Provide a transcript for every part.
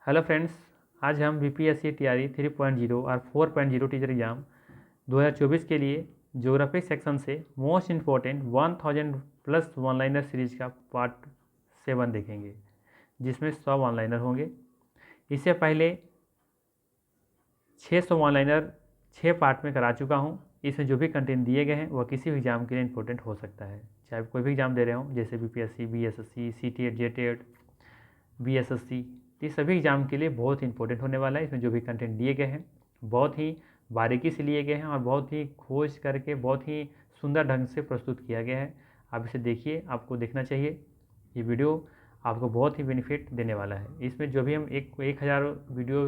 Hello friends, आज हम BPSC TRE 3.0 और 4.0 टीचर एग्ज़ाम 2024 के लिए ज्योग्राफी सेक्शन से most important 1000 plus one liner series का पार्ट 7 देखेंगे, जिसमें 100 वन लाइनर होंगे। इससे पहले 600 वन लाइनर 6 पार्ट में करा चुका हूँ। इसमें जो भी कंटेंट दिए गए हैं वह किसी भी एग्ज़ाम के लिए इंपॉर्टेंट हो सकता है, चाहे कोई भी एग्ज़ाम दे रहे हो, जैसे बीपीएससी, बीएसएससी, सीटीएट, जेटेट, बीएसएससी। ये सभी एग्ज़ाम के लिए बहुत इंपॉर्टेंट होने वाला है। इसमें जो भी कंटेंट दिए गए हैं बहुत ही बारीकी से लिए गए हैं और बहुत ही खोज करके बहुत ही सुंदर ढंग से प्रस्तुत किया गया है। आप इसे देखिए, आपको देखना चाहिए। ये वीडियो आपको बहुत ही बेनिफिट देने वाला है। इसमें जो भी हम 1000 वीडियो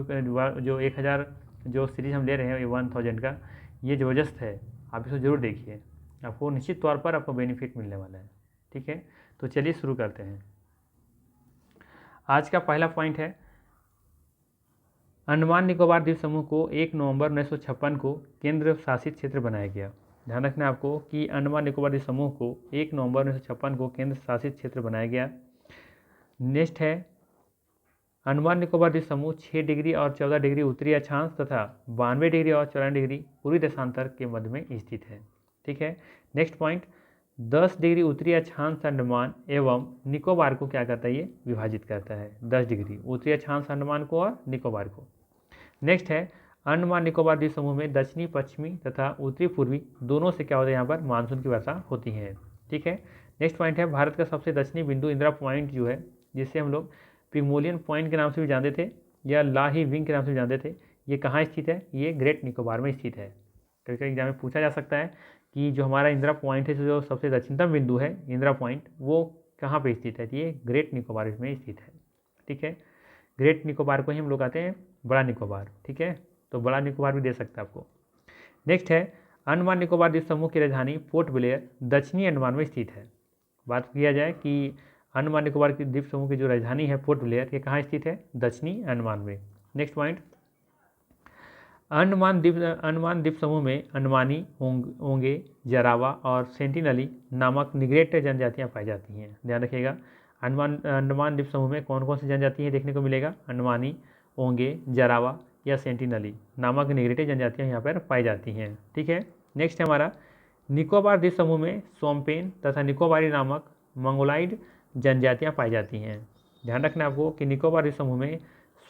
जो 1000 जो सीरीज़ हम ले रहे हैं, ये 1000 का, ये ज़बरदस्त है। आप इसे ज़रूर देखिए, आपको निश्चित तौर पर आपको बेनिफिट मिलने वाला है। ठीक है, तो चलिए शुरू करते हैं। आज का पहला पॉइंट है, अंडमान निकोबार द्वीप समूह को 1 नवंबर 1956 को केंद्र शासित क्षेत्र बनाया गया। ध्यान रखना आपको कि अंडमान निकोबार द्वीप समूह को 1 नवंबर 1956 को केंद्र शासित क्षेत्र बनाया गया। नेक्स्ट है, अंडमान निकोबार द्वीप समूह 6 डिग्री और 14 डिग्री उत्तरी अक्षांश तथा 92 डिग्री और 94 डिग्री पूर्वी देशांतर के मध्य में स्थित है। ठीक है। नेक्स्ट पॉइंट, 10 डिग्री उत्तरी अक्षांश अंडमान एवं निकोबार को क्या करता है, ये विभाजित करता है। 10 डिग्री उत्तरी अक्षांश अंडमान को और निकोबार को। नेक्स्ट है, अंडमान निकोबार द्वीप समूह में दक्षिणी पश्चिमी तथा उत्तरी पूर्वी दोनों से क्या होता है, यहाँ पर मानसून की वर्षा होती है। ठीक है। नेक्स्ट पॉइंट है, भारत का सबसे दक्षिणी बिंदु इंदिरा पॉइंट जो है, जिसे हम लोग प्रिमोलियन पॉइंट के नाम से भी जानते थे या लाही विंग के नाम से भी जानते थे, ये कहाँ स्थित है, ये ग्रेट निकोबार में स्थित है। कभी कभी एग्जाम में पूछा जा सकता है कि जो हमारा इंदिरा पॉइंट है, जो सबसे दक्षिणतम बिंदु है इंदिरा पॉइंट, वो कहाँ पे स्थित है, ये ग्रेट निकोबार में स्थित है। ठीक है। ग्रेट निकोबार को ही हम लोग कहते हैं बड़ा निकोबार। ठीक है, तो बड़ा निकोबार भी दे सकता है आपको। नेक्स्ट है, अंडमान निकोबार द्वीप समूह की राजधानी पोर्ट ब्लेयर दक्षिणी अंडमान में स्थित है। बात किया जाए कि अंडमान निकोबार की द्वीप समूह की जो राजधानी है पोर्ट ब्लेयर, ये कहाँ स्थित है, दक्षिणी अंडमान में। नेक्स्ट पॉइंट, अंडमान द्वीप समूह में अंडमानी, ओंगे, जरावा और सेंटिनली नामक निग्रेट जनजातियाँ पाई जाती हैं। ध्यान रखिएगा, अंडमान द्वीप समूह में कौन कौन सी जनजातियाँ देखने को मिलेगा, अंडमानी, ओंगे, जरावा या सेंटिनली नामक निग्रेट जनजातियाँ यहाँ पर पाई जाती हैं। ठीक है। नेक्स्ट है हमारा, निकोबार द्वीप समूह में सोम्पेन तथा निकोबारी नामक मंगोलाइड जनजातियाँ पाई जाती हैं। ध्यान रखना आपको कि निकोबार द्वीप समूह में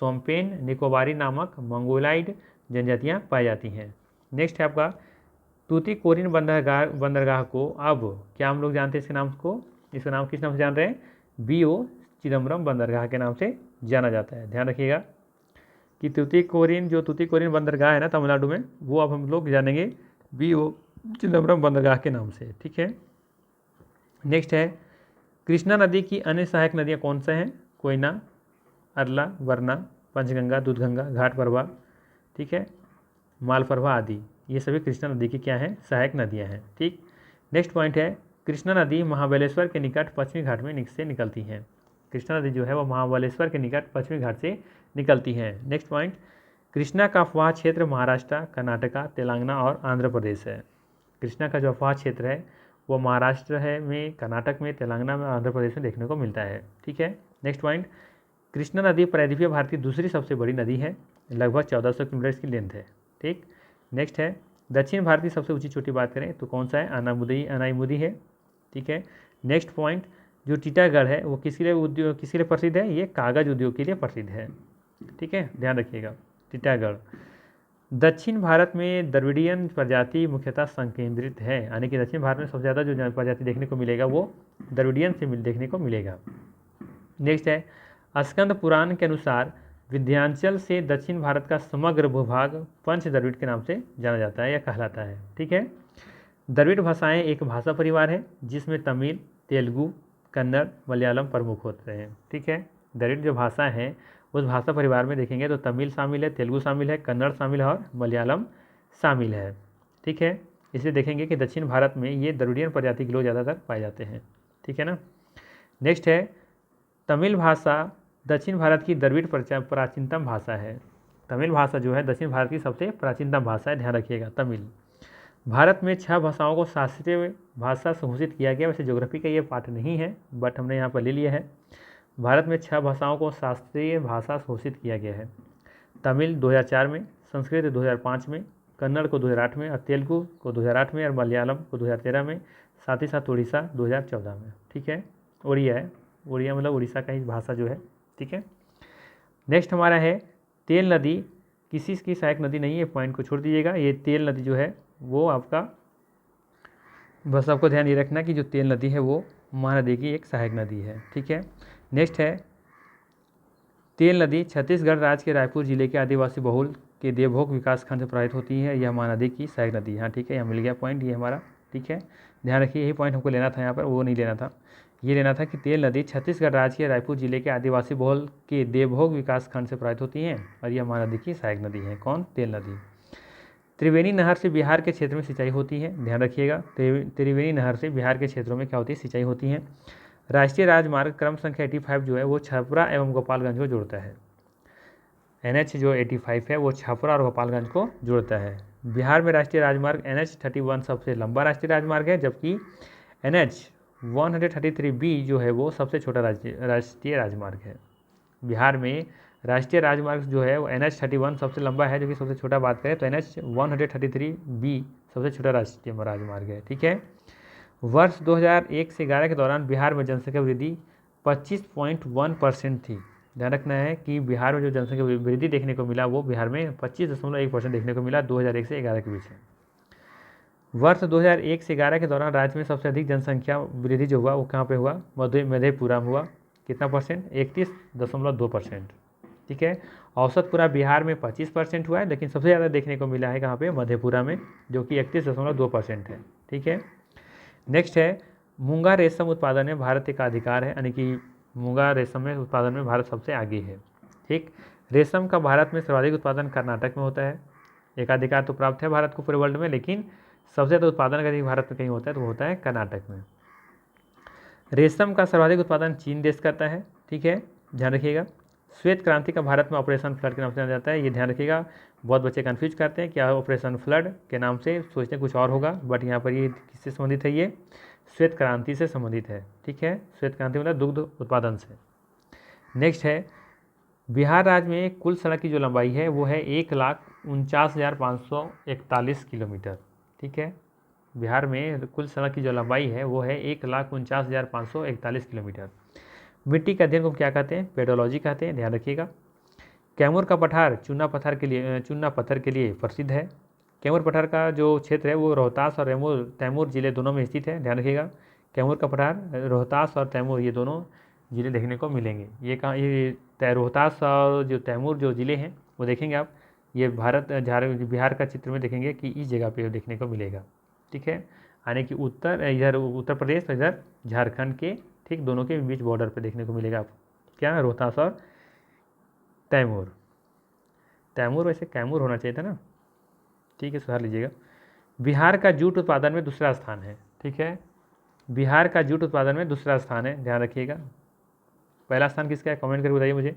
सोम्पेन, निकोबारी नामक मंगोलाइड जनजातियाँ पाई जाती हैं। नेक्स्ट है आपका, तूतीकोरिन बंदरगाह को अब क्या हम लोग जानते हैं, इसके नाम को, इसका नाम किस नाम से जान रहे हैं, BO चिदम्बरम बंदरगाह के नाम से जाना जाता है। ध्यान रखिएगा कि तूतीकोरिन बंदरगाह है ना तमिलनाडु में, वो अब हम लोग जानेंगे BO चिदम्बरम बंदरगाह के नाम से। ठीक है। नेक्स्ट है, कृष्णा नदी की अन्य सहायक नदियाँ कौन सा हैं, कोयना, अरला, वरना, पंचगंगा, दूधगंगा, घाटप्रभा, ठीक है, मालप्रभा आदि, ये सभी कृष्णा नदी की क्या हैं, सहायक नदियाँ हैं। ठीक। नेक्स्ट पॉइंट है, कृष्णा नदी महाबलेश्वर के निकट पश्चिमी घाट में से निकलती हैं। कृष्णा नदी जो है वो महाबलेश्वर के निकट पश्चिमी घाट से निकलती हैं। नेक्स्ट पॉइंट, कृष्णा का अफवाह क्षेत्र महाराष्ट्र, कर्नाटका, तेलंगाना और आंध्र प्रदेश है। कृष्णा का जो अफवाह क्षेत्र है वो महाराष्ट्र है में, कर्नाटक में, तेलंगाना में, आंध्र प्रदेश में देखने को मिलता है। ठीक है। नेक्स्ट पॉइंट, कृष्णा नदी प्रायद्वीपीय भारत की दूसरी सबसे बड़ी नदी है, लगभग 1400 किलोमीटर इसकी लेंथ है। ठीक। नेक्स्ट है, दक्षिण भारत की सबसे ऊंची चोटी बात करें तो कौन सा है, अनाईमुदी है। ठीक है। नेक्स्ट पॉइंट, जो टीटागढ़ है वो किसके लिए प्रसिद्ध है, ये कागज उद्योग के लिए प्रसिद्ध है। ठीक है, ध्यान रखिएगा। टीटागढ़ दक्षिण भारत में द्रविडियन प्रजाति मुख्यतः संकेंद्रित है, यानी कि दक्षिण भारत में सबसे ज़्यादा जो प्रजाति देखने को मिलेगा वो द्रविडियन से देखने को मिलेगा। नेक्स्ट है, स्कंद पुराण के अनुसार विंध्याचल से दक्षिण भारत का समग्र भूभाग पंच द्रविड़ के नाम से जाना जाता है या कहलाता है। ठीक है। द्रविड़ भाषाएं एक भाषा परिवार है जिसमें तमिल, तेलुगु, कन्नड़, मलयालम प्रमुख होते हैं। ठीक है। द्रविड़ जो भाषा है उस भाषा परिवार में देखेंगे तो तमिल शामिल है, तेलुगु शामिल है, कन्नड़ शामिल है और मलयालम शामिल है। ठीक है। इसलिए देखेंगे कि दक्षिण भारत में ये द्रविडियन प्रजाति के लोग ज़्यादातर पाए जाते हैं। ठीक है ना। नेक्स्ट है, तमिल भाषा दक्षिण भारत की द्रविड़ प्राचीनतम भाषा है। तमिल भाषा जो है दक्षिण भारत की सबसे प्राचीनतम भाषा है, ध्यान रखिएगा तमिल। भारत में 6 भाषाओं को शास्त्रीय भाषा से घोषित किया गया। वैसे ज्योग्राफी का ये पार्ट नहीं है बट हमने यहाँ पर ले लिया है। भारत में 6 भाषाओं को शास्त्रीय भाषा घोषित किया गया है। तमिल 2004 में, संस्कृत 2005 में, कन्नड़ को 2008 में और तेलुगु को 2008 में और मलयालम को 2013 में, साथ ही साथ उड़ीसा 2014 में। ठीक है, उड़िया है, उड़िया मतलब उड़ीसा का ही भाषा जो है। ठीक है, नेक्स्ट हमारा है तेल नदी किसी की सहायक नदी नहीं है, पॉइंट को छोड़ दीजिएगा। ये तेल नदी जो है वो आपका, बस आपको ध्यान ये रखना कि जो तेल नदी है वो महानदी की एक सहायक नदी है। ठीक है, नेक्स्ट है तेल नदी छत्तीसगढ़ राज्य के रायपुर जिले के आदिवासी बहुल के देवभोग विकास खंड से प्रभावित होती है। यह महानदी की सहायक नदी है। हाँ ठीक है, यहाँ मिल गया पॉइंट ये हमारा। ठीक है, ध्यान रखिए, यही पॉइंट हमको लेना था यहाँ पर, वो नहीं लेना था। ये लेना था कि तेल नदी छत्तीसगढ़ राज्य के रायपुर जिले के आदिवासी बहुल के देवभोग विकास खंड से प्रभावित होती हैं और यह महानदी की सहायक नदी है। कौन? तेल नदी। त्रिवेणी नहर से बिहार के क्षेत्र में सिंचाई होती है। ध्यान रखिएगा, त्रिवेणी नहर से बिहार के क्षेत्रों में क्या होती है? सिंचाई होती है। राष्ट्रीय राजमार्ग क्रम संख्या 85 जो है वो छपरा एवं गोपालगंज को जोड़ता है। NH जो 85 है वो छपरा और गोपालगंज को जोड़ता है। बिहार में राष्ट्रीय राजमार्ग NH 31 सबसे लंबा राष्ट्रीय राजमार्ग है, जबकि NH 133B जो है वो सबसे छोटा राष्ट्रीय राजमार्ग है। बिहार में राष्ट्रीय राजमार्ग जो है वो NH 31 सबसे लंबा है, जो कि सबसे छोटा बात करें तो NH 133B सबसे छोटा राष्ट्रीय राजमार्ग है। ठीक है, वर्ष 2001 से 11 के दौरान बिहार में जनसंख्या वृद्धि 25.1% थी। ध्यान रखना है कि बिहार में जो जनसंख्या वृद्धि देखने को मिला वो बिहार में 25.1% देखने को मिला 2001 से 11 के बीच में। वर्ष 2001 से 11 के दौरान राज्य में सबसे अधिक जनसंख्या वृद्धि जो हुआ वो कहाँ पे हुआ? मधेपुरा में हुआ। कितना परसेंट? 31.2%। ठीक है, औसत पूरा बिहार में 25% हुआ है, लेकिन सबसे ज़्यादा देखने को मिला है कहाँ पे? मधेपुरा में, जो कि 31.2% है। ठीक है, नेक्स्ट है मूंगा रेशम उत्पादन में भारत का अधिकार है, यानी कि मूंगा रेशम में उत्पादन में भारत सबसे आगे है। ठीक, रेशम का भारत में सर्वाधिक उत्पादन कर्नाटक में होता है। एकाधिकार तो प्राप्त है भारत को पूरे वर्ल्ड में, लेकिन सबसे ज़्यादा उत्पादन अगर भारत में कहीं होता है तो वो होता है कर्नाटक में। रेशम का सर्वाधिक उत्पादन चीन देश करता है। ठीक है, ध्यान रखिएगा। श्वेत क्रांति का भारत में ऑपरेशन फ्लड के नाम से जाना जाता है। ये ध्यान रखिएगा, बहुत बच्चे कन्फ्यूज करते हैं क्या ऑपरेशन फ्लड के नाम से सोचते हैं कुछ और होगा, बट यहाँ पर ये किससे संबंधित है? ये श्वेत क्रांति से संबंधित है। ठीक है, श्वेत क्रांति मतलब दुग्ध उत्पादन से। नेक्स्ट है बिहार राज्य में कुल सड़क की जो लंबाई है वो है 1,49,541 किलोमीटर। ठीक है, बिहार में कुल सड़क की जो लंबाई है वो है 1,49,541 किलोमीटर। मिट्टी के अध्ययन को क्या कहते हैं? पेडोलॉजी कहते हैं। ध्यान रखिएगा। कैमूर का पठार चूना पत्थर के लिए प्रसिद्ध है। कैमूर पठार का जो क्षेत्र है वो रोहतास और तैमूर जिले दोनों में स्थित है। ध्यान रखिएगा, कैमूर का पठार रोहतास और तैमूर ये दोनों जिले देखने को मिलेंगे। ये कहाँ? ये रोहतास और जो तैमूर जो ज़िले हैं वो देखेंगे आप, ये बिहार का चित्र में देखेंगे कि इस जगह पे देखने को मिलेगा। ठीक है, यानी कि इधर उत्तर प्रदेश और इधर झारखंड के ठीक दोनों के बीच बॉर्डर पे देखने को मिलेगा आपको। क्या? रोहतास और तैमूर। तैमूर वैसे कैमूर होना चाहिए था ना। ठीक है, सुधार लीजिएगा। बिहार का जूट उत्पादन में दूसरा स्थान है। ठीक है, बिहार का जूट उत्पादन में दूसरा स्थान है, ध्यान रखिएगा। पहला स्थान किसका है? कमेंट करके बताइए मुझे।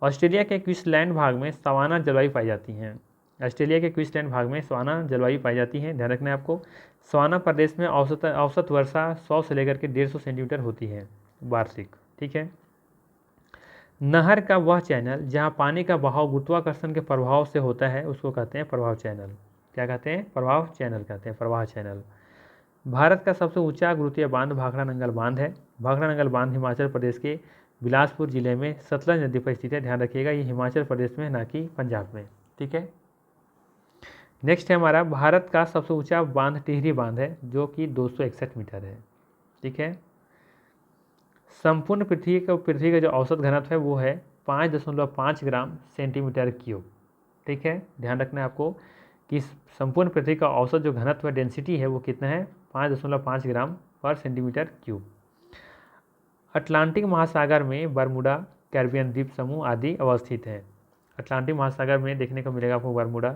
ऑस्ट्रेलिया के क्वींसलैंड भाग में सवाना जलवायु पाई जाती है। ऑस्ट्रेलिया के क्वींसलैंड भाग में सवाना जलवायु पाई जाती है। ध्यान रखना है आपको। सवाना प्रदेश में औसत वर्षा 100 से लेकर के 150 सेंटीमीटर होती है वार्षिक। ठीक है, नहर का वह चैनल जहाँ पानी का बहाव गुरुत्वाकर्षण के प्रभाव से होता है उसको कहते हैं प्रवाह चैनल। क्या कहते हैं? प्रवाह चैनल कहते हैं, प्रवाह चैनल। भारत का सबसे ऊंचा गुरुत्वीय बांध भाखड़ा नंगल बांध है। भाखड़ा नंगल बांध हिमाचल प्रदेश के बिलासपुर जिले में सतलज नदी पर स्थित है। ध्यान रखिएगा, ये हिमाचल प्रदेश में, ना कि पंजाब में। ठीक है, नेक्स्ट है हमारा भारत का सबसे ऊंचा बांध टिहरी बांध है, जो कि 261 मीटर है। ठीक है, संपूर्ण पृथ्वी का जो औसत घनत्व है वो है 5.5 ग्राम सेंटीमीटर क्यूब। ठीक है, ध्यान रखना है आपको कि संपूर्ण पृथ्वी का औसत जो घनत्व डेंसिटी है वो कितना है? 5.5 ग्राम पर सेंटीमीटर क्यूब। अटलांटिक महासागर में बरमूडा, कैरिबियन द्वीप समूह आदि अवस्थित है। अटलांटिक महासागर में देखने को मिलेगा आपको बरमूडा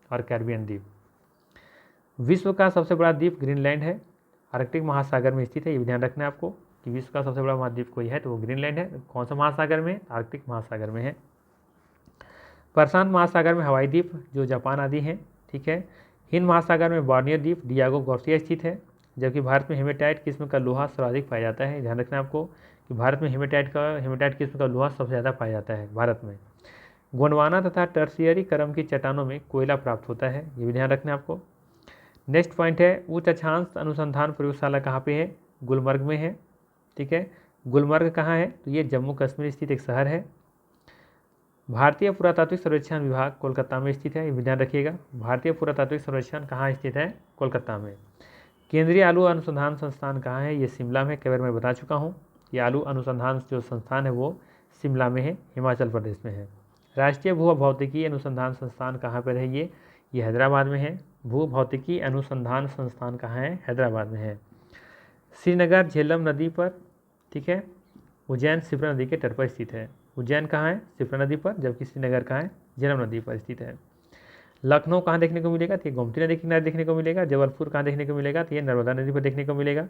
और कैरिबियन द्वीप। विश्व का सबसे बड़ा द्वीप ग्रीनलैंड है, आर्कटिक महासागर में स्थित है। ये ध्यान रखना है आपको कि विश्व का सबसे बड़ा महाद्वीप कोई है तो वो ग्रीनलैंड है। कौन सा महासागर में? आर्कटिक महासागर में है। प्रशांत महासागर में हवाई द्वीप जो जापान आदि हैं। ठीक है, हिंद महासागर में बॉर्नियो द्वीप डियागो गार्सिया स्थित है। जबकि भारत में हेमेटाइट किस्म का लोहा सर्वाधिक पाया जाता है। ध्यान रखना आपको कि भारत में हेमेटाइट किस्म का लोहा सबसे ज़्यादा पाया जाता है भारत में। गोंडवाना तथा टर्शियरी क्रम की चट्टानों में कोयला प्राप्त होता है, ये भी ध्यान रखना है आपको। नेक्स्ट पॉइंट है उच्च अक्षांश अनुसंधान प्रयोगशाला कहाँ पे है? गुलमर्ग में है। ठीक है, गुलमर्ग कहाँ है? तो ये जम्मू कश्मीर स्थित एक शहर है। भारतीय पुरातात्विक सर्वेक्षण विभाग कोलकाता में स्थित है, ये भी ध्यान रखिएगा। भारतीय पुरातात्विक सर्वेक्षण कहाँ स्थित है? कोलकाता में। केंद्रीय आलू अनुसंधान संस्थान कहाँ है? ये शिमला में, कई बार मैं बता चुका हूँ। ये आलू अनुसंधान जो संस्थान है वो शिमला में है, हिमाचल प्रदेश में है। राष्ट्रीय भू भौतिकी अनुसंधान संस्थान कहाँ पर है? ये हैदराबाद में है। भू भौतिकी अनुसंधान संस्थान कहाँ है? हैदराबाद में है। श्रीनगर झेलम नदी पर, ठीक है, उज्जैन शिप्रा नदी के तट पर स्थित है। उज्जैन कहाँ है? शिप्रा नदी पर, जबकि श्रीनगर कहाँ है? झेलम नदी पर स्थित है। लखनऊ कहाँ देखने को मिलेगा? तो ये गोमती नदी के किनारे देखने को मिलेगा। जबलपुर कहाँ देखने को मिलेगा? तो ये नर्मदा नदी पर देखने को मिलेगा।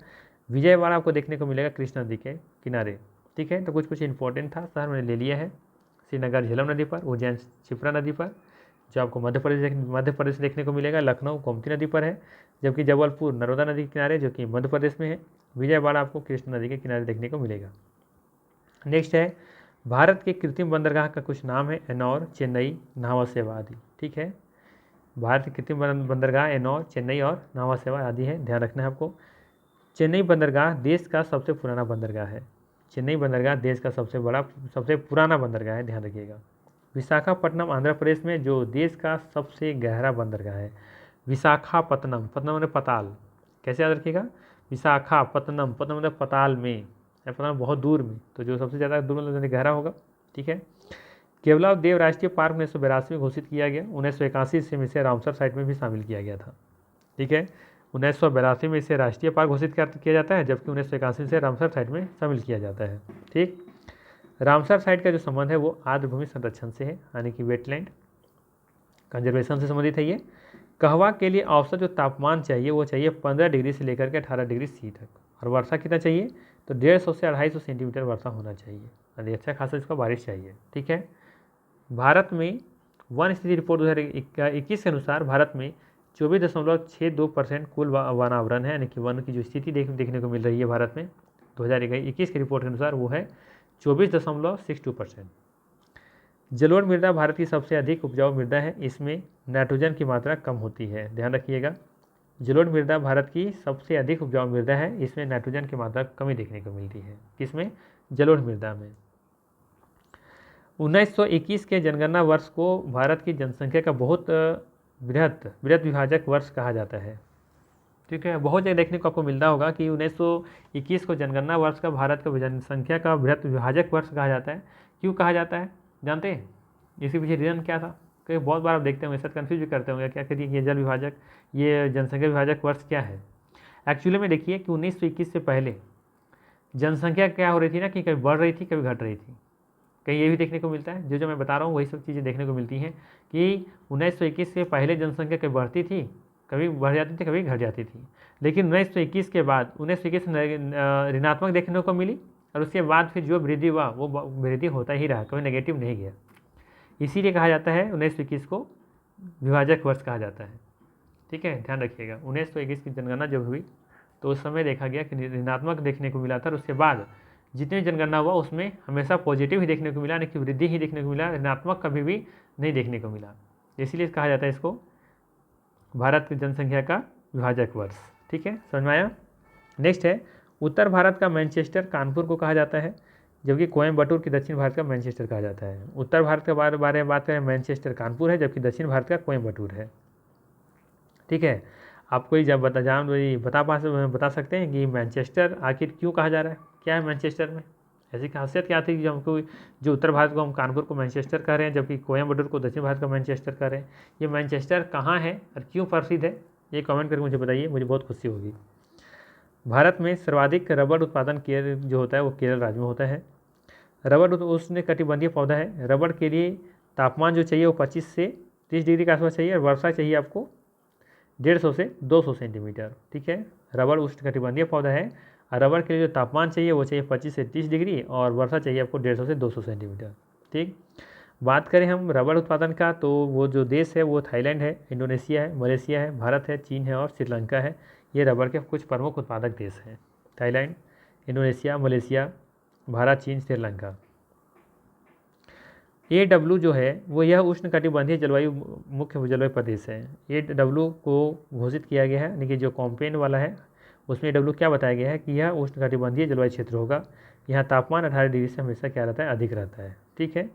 विजयवाड़ा आपको देखने को मिलेगा कृष्णा नदी के किनारे। ठीक है, तो कुछ इंपॉर्टेंट था शहर मैंने ले लिया है। श्रीनगर झेलम नदी पर, उज्जैन शिप्रा नदी पर, जो आपको मध्य प्रदेश देखने को मिलेगा। लखनऊ गोमती नदी पर है, जबकि जबलपुर नर्मदा नदी के किनारे जो कि मध्य प्रदेश में है। विजयवाड़ा आपको कृष्णा नदी के किनारे देखने को मिलेगा। नेक्स्ट है भारत के कृत्रिम बंदरगाह का कुछ नाम है, एनौर, चेन्नई, नावा सेवा आदि। ठीक है, भारत के कृत्रिम बंदरगाह एनौर, चेन्नई और नावा सेवा आदि है, ध्यान रखना है आपको। चेन्नई बंदरगाह देश का सबसे पुराना बंदरगाह है। चेन्नई बंदरगाह देश का सबसे पुराना बंदरगाह है, ध्यान रखिएगा। विशाखापट्टनम आंध्र प्रदेश में जो देश का सबसे गहरा बंदरगाह है। विशाखापट्टनम, पट्टनम मतलब पताल, कैसे याद रखिएगा? विशाखापट्टनम, पट्टनम मतलब पताल में, पताल बहुत दूर में, तो जो सबसे ज़्यादा दूर मतलब गहरा होगा। ठीक है, केवलाव देव राष्ट्रीय पार्क 1982 में घोषित किया गया। 1981 से इसे रामसर साइट में भी शामिल किया गया था। ठीक है, 1982 में इसे राष्ट्रीय पार्क घोषित किया जाता है, जबकि 1981 से रामसर साइट में शामिल किया जाता है। ठीक, रामसर साइट का जो संबंध है वो आर्द्रभूमि संरक्षण से है, यानी कि वेटलैंड कंजर्वेशन से संबंधित है ये। कहवा के लिए औसत जो तापमान चाहिए वो चाहिए 15 डिग्री से लेकर के 18 डिग्री सी तक, और वर्षा कितना चाहिए? तो 150 से 250 सेंटीमीटर वर्षा होना चाहिए, यानी अच्छा खासा इसका बारिश चाहिए। ठीक है, भारत में वन स्थिति रिपोर्ट 2021 के अनुसार भारत में 24.62% कुल वनावरण है, यानी कि वन की जो स्थिति देखने को मिल रही है भारत में 2021 की रिपोर्ट के अनुसार वो है 24.62%। जलोढ़ मृदा भारत की सबसे अधिक उपजाऊ मृदा है, इसमें नाइट्रोजन की मात्रा कम होती है, ध्यान रखिएगा। जलोढ़ मृदा भारत की सबसे अधिक उपजाऊ मृदा है, इसमें नाइट्रोजन की मात्रा कमी देखने को मिलती है। किसमें? जलोढ़ मृदा में। 1921 के जनगणना वर्ष को भारत की जनसंख्या का बहुत बृहत विभाजक वर्ष कहा जाता है। ठीक है, बहुत जगह देखने को आपको मिलता होगा कि 1921 को जनगणना वर्ष का भारत का जनसंख्या का बृहत विभाजक वर्ष कहा जाता है। क्यों कहा जाता है जानते हैं? इसके पीछे रीज़न क्या था? क्योंकि बहुत बार आप देखते होंगे, शायद कन्फ्यूज भी करते होंगे, क्या करिए ये जल विभाजक, ये जनसंख्या विभाजक वर्ष क्या है। एक्चुअली में देखिए कि 1921 से पहले जनसंख्या क्या हो रही थी ना, कि कभी बढ़ रही थी कभी घट रही थी। कहीं ये भी देखने को मिलता है, जो मैं बता रहा हूँ वही सब चीज़ें देखने को मिलती हैं कि 1921 से पहले जनसंख्या कभी बढ़ती थी, कभी बढ़ जाती थी, कभी घट जाती थी। लेकिन 1921 के बाद 1921 ऋणात्मक देखने को मिली, और उसके बाद फिर जो वृद्धि हुआ वो वृद्धि होता ही रहा, कभी नेगेटिव नहीं गया। इसीलिए कहा जाता है 1921 को विभाजक वर्ष कहा जाता है। ठीक है, ध्यान रखिएगा। 1921 की जनगणना जब हुई तो उस समय देखा गया कि ऋणात्मक देखने को मिला था, और उसके बाद जितनी जनगणना हुआ उसमें हमेशा पॉजिटिव ही देखने को मिला, यानी कि वृद्धि ही देखने को मिला, ऋणात्मक कभी भी नहीं देखने को मिला। इसीलिए कहा जाता है इसको भारत की जनसंख्या का विभाजक वर्ष। ठीक है, समझ में आया? नेक्स्ट है उत्तर भारत का मैनचेस्टर कानपुर को कहा जाता है, जबकि कोयम्बटूर की दक्षिण भारत का मैनचेस्टर कहा जाता है। उत्तर भारत के बारे में बात करें मैनचेस्टर कानपुर है, जबकि दक्षिण भारत का कोयम्बटूर है। ठीक है, आपको जब बता सकते हैं कि मैनचेस्टर आखिर क्यों कहा जा रहा है, क्या है मैनचेस्टर में, ऐसी खासियत क्या थी कि हमको जो उत्तर भारत को हम कानपुर को मैनचेस्टर कह रहे हैं, जबकि कोयम्बटूर को दक्षिण भारत का मैनचेस्टर कह रहे हैं। ये मैनचेस्टर कहाँ है और क्यों प्रसिद्ध है, ये कमेंट करके मुझे बताइए, मुझे बहुत खुशी होगी। भारत में सर्वाधिक रबड़ उत्पादन जो होता है वो केरल राज्य में होता है। रबड़ उष्णकटिबंधीय पौधा है। रबड़ के लिए तापमान जो चाहिए वो 25 से 30 डिग्री के आसपास चाहिए, और वर्षा चाहिए आपको 150 से 200 सेंटीमीटर। ठीक है, रबड़ उष्णकटिबंधीय पौधा है, और रबड़ के लिए जो तापमान चाहिए वो चाहिए 25 से 30 डिग्री, और वर्षा चाहिए आपको 150 से 200 सेंटीमीटर। ठीक, बात करें हम रबड़ उत्पादन का, तो वो जो देश है वो थाईलैंड है, इंडोनेशिया है, मलेशिया है, भारत है, चीन है और श्रीलंका है। ये रबड़ के कुछ प्रमुख उत्पादक देश हैं, थाईलैंड, इंडोनेशिया, मलेशिया, भारत, चीन, श्रीलंका। AW जो है वो यह उष्णकटिबंधीय जलवायु मुख्य जलवायु प्रदेश है। AW को घोषित किया गया है, यानी कि जो कॉम्पेन वाला है उसमें AW क्या बताया गया है कि यह उष्णकटिबंधीय जलवायु क्षेत्र होगा। यहाँ तापमान 18 डिग्री से हमेशा क्या रहता है, अधिक रहता है। ठीक है।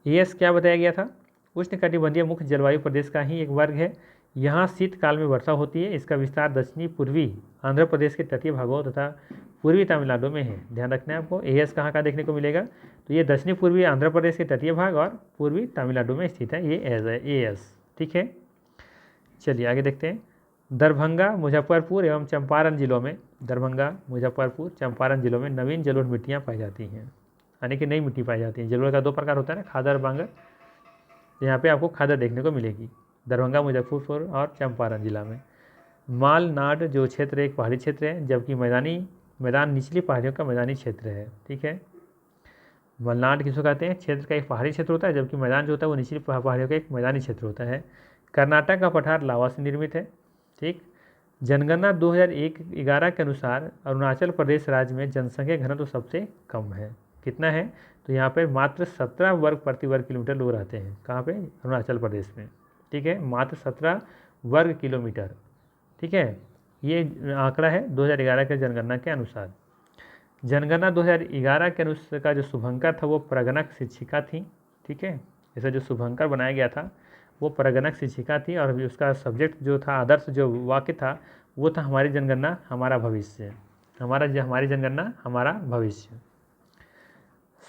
AS क्या बताया गया था, उष्णकटिबंधीय मुख्य जलवायु प्रदेश का ही एक वर्ग है। यहाँ शीतकाल में वर्षा होती है। इसका विस्तार दक्षिणी पूर्वी आंध्र प्रदेश के तटीय भागों तथा पूर्वी तमिलनाडु में है। ध्यान रखना है आपको, AS कहाँ देखने को मिलेगा, तो ये दक्षिणी पूर्वी आंध्र प्रदेश के तटीय भाग और पूर्वी तमिलनाडु में स्थित है ये AS। ठीक है, चलिए आगे देखते हैं। दरभंगा, मुजफ्फरपुर एवं चंपारण जिलों में, दरभंगा, मुजफ्फरपुर, चंपारण जिलों में नवीन जलोढ़ मिट्टियाँ पाई जाती हैं, यानी कि नई मिट्टी पाई जाती है। जलोढ़ का दो प्रकार होता है ना, खादर, बांगर। यहाँ पे आपको खादर देखने को मिलेगी दरभंगा, मुजफ्फरपुर और चंपारण जिला में। मालनाड जो क्षेत्र एक पहाड़ी क्षेत्र है, जबकि मैदान निचली पहाड़ियों का मैदानी क्षेत्र है। ठीक है, मलनाड किसको कहते हैं, क्षेत्र का एक पहाड़ी क्षेत्र होता है, जबकि मैदान जो होता है वो निचली पहाड़ियों का एक मैदानी क्षेत्र होता है। कर्नाटक का पठार लावा से निर्मित है। ठीक, जनगणना 2011 के अनुसार अरुणाचल प्रदेश राज्य में जनसंख्या घनत्व तो सबसे कम है। कितना है, तो यहाँ पर मात्र 17 वर्ग प्रति वर्ग किलोमीटर लोग रहते हैं। कहाँ पे, अरुणाचल प्रदेश में। ठीक है, मात्र 17 वर्ग किलोमीटर। ठीक है, ये आंकड़ा है 2011 के जनगणना के अनुसार। जनगणना 2011 के अनुसार का जो शुभंकर था वो प्रगणक शिक्षिका थी। ठीक है, ऐसा जो शुभंकर बनाया गया था वो प्रगणक शिक्षिका थी, और उसका सब्जेक्ट जो था, आदर्श जो वाक्य था वो था हमारी जनगणना हमारा भविष्य। हमारी जनगणना हमारा भविष्य।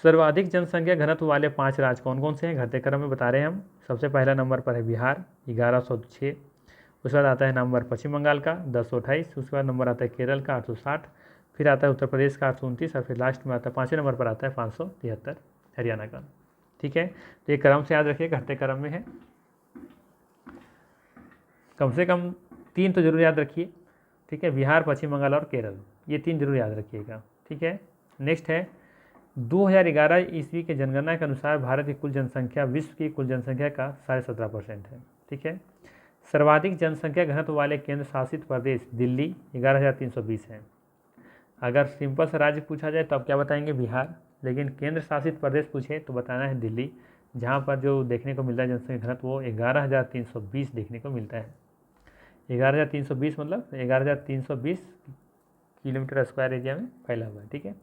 सर्वाधिक जनसंख्या घनत्व वाले 5 राज्य कौन कौन से हैं, घटते क्रम में बता रहे हैं हम। सबसे पहला नंबर पर है बिहार, 1106। उसके बाद आता है नंबर पश्चिम बंगाल का 1028। उसके बाद नंबर आता है केरल का 860। फिर आता है उत्तर प्रदेश का 829, और फिर लास्ट में आता है 5वें नंबर पर आता है 573 हरियाणा का। ठीक है, तो ये क्रम से याद रखिए, घटते क्रम में है। कम से कम 3 तो जरूर याद रखिए। ठीक है, बिहार, पश्चिम बंगाल और केरल, ये 3 जरूर याद रखिएगा। ठीक है, नेक्स्ट है 2011 ईस्वी के जनगणना के अनुसार भारत की कुल जनसंख्या विश्व की कुल जनसंख्या का 17.5% है। ठीक है, सर्वाधिक जनसंख्या घनत्व वाले केंद्र शासित प्रदेश दिल्ली 11,320 है। अगर सिंपल सा राज्य पूछा जाए तो आप क्या बताएंगे, बिहार। लेकिन केंद्र शासित प्रदेश पूछे तो बताना है दिल्ली, जहाँ पर जो देखने को मिलता है जनसंख्या घनत्व वो 11,320 देखने को मिलता है। 11,320 मतलब 11,320 किलोमीटर स्क्वायर एरिया में फैला हुआ है। ठीक है,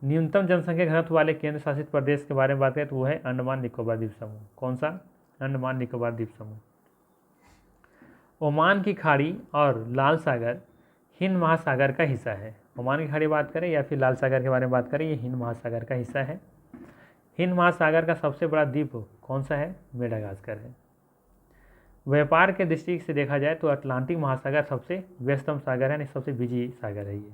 न्यूनतम जनसंख्या घनत्व वाले केंद्र शासित प्रदेश के बारे में बात करें तो वो है अंडमान निकोबार द्वीप समूह। कौन सा, अंडमान निकोबार द्वीप समूह। ओमान की खाड़ी और लाल सागर हिंद महासागर का हिस्सा है। ओमान की खाड़ी बात करें या फिर लाल सागर के बारे में बात करें, ये हिंद महासागर का हिस्सा है। हिंद महासागर का सबसे बड़ा द्वीप कौन सा है, मेडागास्कर है। व्यापार के दृष्टि से देखा जाए तो अटलांटिक महासागर सबसे व्यस्तम सागर है, सबसे बिजी सागर है ये।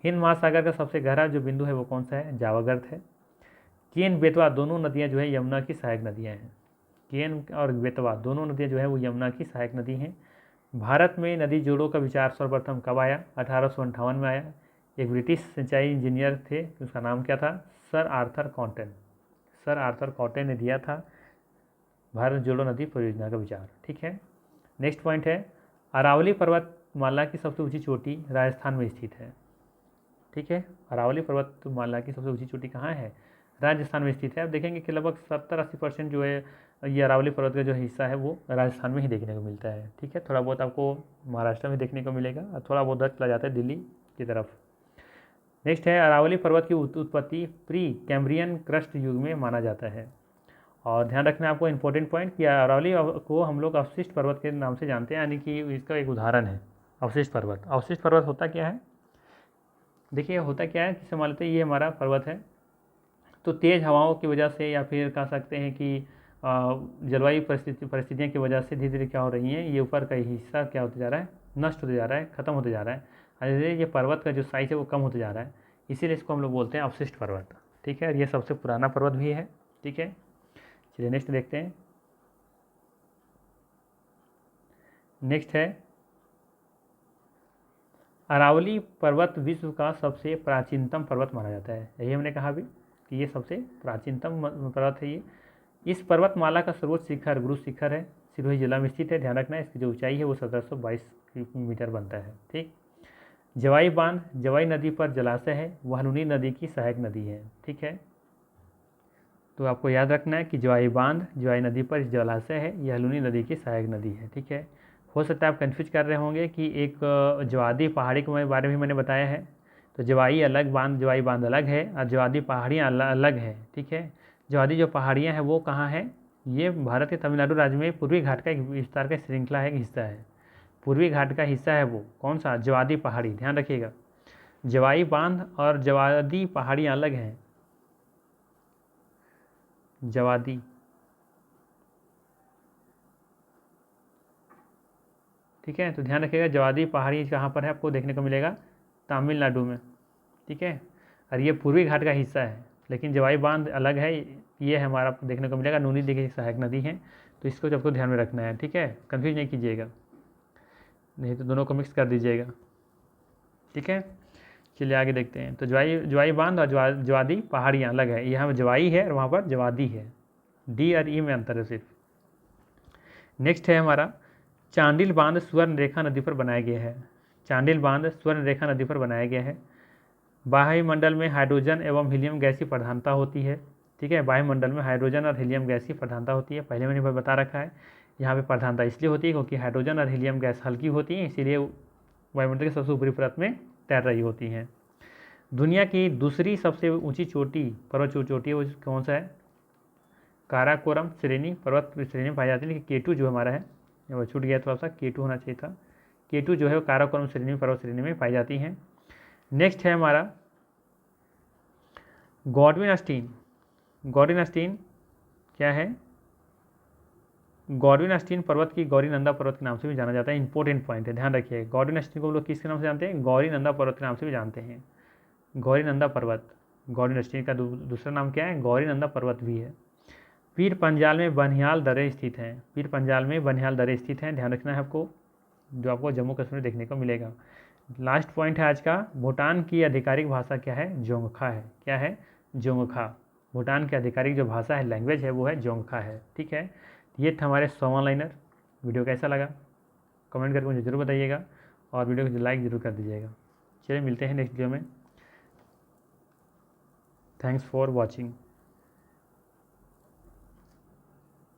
हिंद महासागर का सबसे गहरा जो बिंदु है वो कौन सा है, जावागर्त है। केन बेतवा दोनों नदियाँ जो है यमुना की सहायक नदियाँ हैं। केन और बेतवा दोनों नदियाँ जो है वो यमुना की सहायक नदी हैं। भारत में नदी जोड़ों का विचार सर्वप्रथम कब आया, 1858 में आया। एक ब्रिटिश सिंचाई इंजीनियर थे, उसका नाम क्या था, sir Arthur cotton. Sir Arthur cotton ने दिया था भारत जोड़ो नदी परियोजना का विचार। ठीक है, नेक्स्ट पॉइंट है अरावली पर्वतमाला की सबसे ऊंची चोटी राजस्थान में स्थित है। ठीक है, अरावली पर्वतमाला की सबसे ऊंची चोटी कहाँ है, राजस्थान में स्थित है। आप देखेंगे कि लगभग 70-80% जो है ये अरावली पर्वत का जो हिस्सा है वो राजस्थान में ही देखने को मिलता है। ठीक है, थोड़ा बहुत आपको महाराष्ट्र में देखने को मिलेगा और थोड़ा बहुत उधर चला जाता है दिल्ली की तरफ। नेक्स्ट है अरावली पर्वत की उत्पत्ति प्री कैम्ब्रियन क्रस्ट युग में माना जाता है। और ध्यान रखना आपको इंपॉर्टेंट पॉइंट कि अरावली को हम लोग अवशिष्ट पर्वत के नाम से जानते हैं, यानी कि इसका एक उदाहरण है अवशिष्ट पर्वत। अवशिष्ट पर्वत होता क्या है, देखिए होता क्या है कि मान लेते हैं ये हमारा पर्वत है, तो तेज़ हवाओं की वजह से या फिर कह सकते हैं कि जलवायु परिस्थितियों की वजह से धीरे धीरे क्या हो रही हैं, ये ऊपर का हिस्सा क्या होते जा रहा है, नष्ट होते जा रहा है, ख़त्म होते जा रहा है। धीरे ये पर्वत का जो साइज़ है वो कम होते जा रहा है, इसीलिए इसको हम लोग बोलते हैं अवशिष्ट पर्वत। ठीक है, ये सबसे पुराना पर्वत भी है। ठीक है, चलिए नेक्स्ट देखते हैं। नेक्स्ट है अरावली पर्वत विश्व का सबसे प्राचीनतम पर्वत माना जाता है। यही हमने कहा अभी कि ये सबसे प्राचीनतम पर्वत है ये। इस पर्वतमाला का सर्वोच्च शिखर गुरु शिखर है, सिरोही जिला में स्थित है। ध्यान रखना है इसकी जो ऊंचाई है वो 1722 मीटर बनता है। ठीक, जवाई बांध जवाई नदी पर जलाशय है, वह हल्द्वानी नदी की सहायक नदी है। ठीक है, तो आपको याद रखना है कि जवाई बांध जवाई नदी पर जलाशय है, यह हल्द्वानी नदी की सहायक नदी है। ठीक है, हो सकता है आप कन्फ्यूज कर रहे होंगे कि एक जवादी पहाड़ी के बारे में मैंने बताया है, तो जवाई बांध अलग है और जवादी पहाड़ियाँ अलग है। ठीक है, जवादी जो पहाड़ियाँ हैं वो कहाँ हैं, ये भारत के तमिलनाडु राज्य में पूर्वी घाट का एक विस्तार का श्रृंखला है, एक हिस्सा है। पूर्वी घाट का हिस्सा है वो कौन सा, जवादी पहाड़ी, ध्यान रखिएगा। जवाई बांध और जवादी पहाड़ियाँ अलग हैं। जवादी, ठीक है, तो ध्यान रखिएगा जवादी पहाड़ी कहाँ पर है, आपको देखने को मिलेगा तमिलनाडु में। ठीक है, और ये पूर्वी घाट का हिस्सा है, लेकिन जवाई बांध अलग है, ये हमारा आपको देखने को मिलेगा नूनी नदी की सहायक नदी है। तो इसको आपको ध्यान में रखना है। ठीक है, कन्फ्यूज नहीं कीजिएगा, नहीं तो दोनों को मिक्स कर दीजिएगा। ठीक है, चलिए आगे देखते हैं। तो जवाई बांध और जवादी पहाड़ियाँ अलग है, यहाँ पर जवाई है और वहाँ पर जवादी है, डी और ई में अंतर है सिर्फ। नेक्स्ट है हमारा चांडिल बांध स्वर्ण रेखा नदी पर बनाया गया है। चांडिल बांध स्वर्ण रेखा नदी पर बनाया गया है। वायुमंडल में हाइड्रोजन एवं हीलियम गैस की प्रधानता होती है। ठीक है, वायुमंडल में हाइड्रोजन और हीलियम गैस की प्रधानता होती है, पहले मैंने बता रखा है। यहाँ पे प्रधानता इसलिए होती है क्योंकि हाइड्रोजन और हीलियम गैस हल्की होती हैं, इसीलिए वायुमंडल की सबसे ऊपरी परत में तैर रही होती हैं। दुनिया की दूसरी सबसे ऊंची चोटी, पर्वत चोटी है, वो कौन सा है, काराकोरम श्रेणी पर्वत श्रेणी में पाई जाती है। लेकिन K2 जो हमारा है, वो छूट गया थोड़ा सा, K2 होना चाहिए था। K2 जो है वो काराकोरम श्रेणी पर्वत श्रेणी में पाई जाती हैं। नेक्स्ट है हमारा गॉडविन स्टीन। गॉडविन स्टीन क्या है, गॉडविन स्टीन पर्वत की गौरीनंदा पर्वत के नाम से भी जाना जाता है। इंपॉर्टेंट पॉइंट है, ध्यान रखिए। गॉडविन स्टीन को लोग किसके नाम से जानते हैं, गौरीनंदा पर्वत के नाम से भी जानते हैं। गौरीनंदा पर्वत, गॉडविन स्टीन का दूसरा नाम क्या है, गौरीनंदा पर्वत भी है। पीर पंजाल में बनिहाल दरें स्थित हैं। पीर पंजाल में बनिहाल दरें स्थित हैं, ध्यान रखना है आपको, जो आपको जम्मू कश्मीर देखने को मिलेगा। लास्ट पॉइंट है आज का, भूटान की आधिकारिक भाषा क्या है, जोंगखा है। क्या है, जोंगखा। भूटान की आधिकारिक जो भाषा है, लैंग्वेज है, वो है जोंगखा है। ठीक है, ये था हमारे 100 लाइनर। वीडियो कैसा लगा कमेंट करके मुझे ज़रूर बताइएगा, और वीडियो को लाइक ज़रूर कर दीजिएगा। चलिए मिलते हैं नेक्स्ट वीडियो में। Thanks for watching.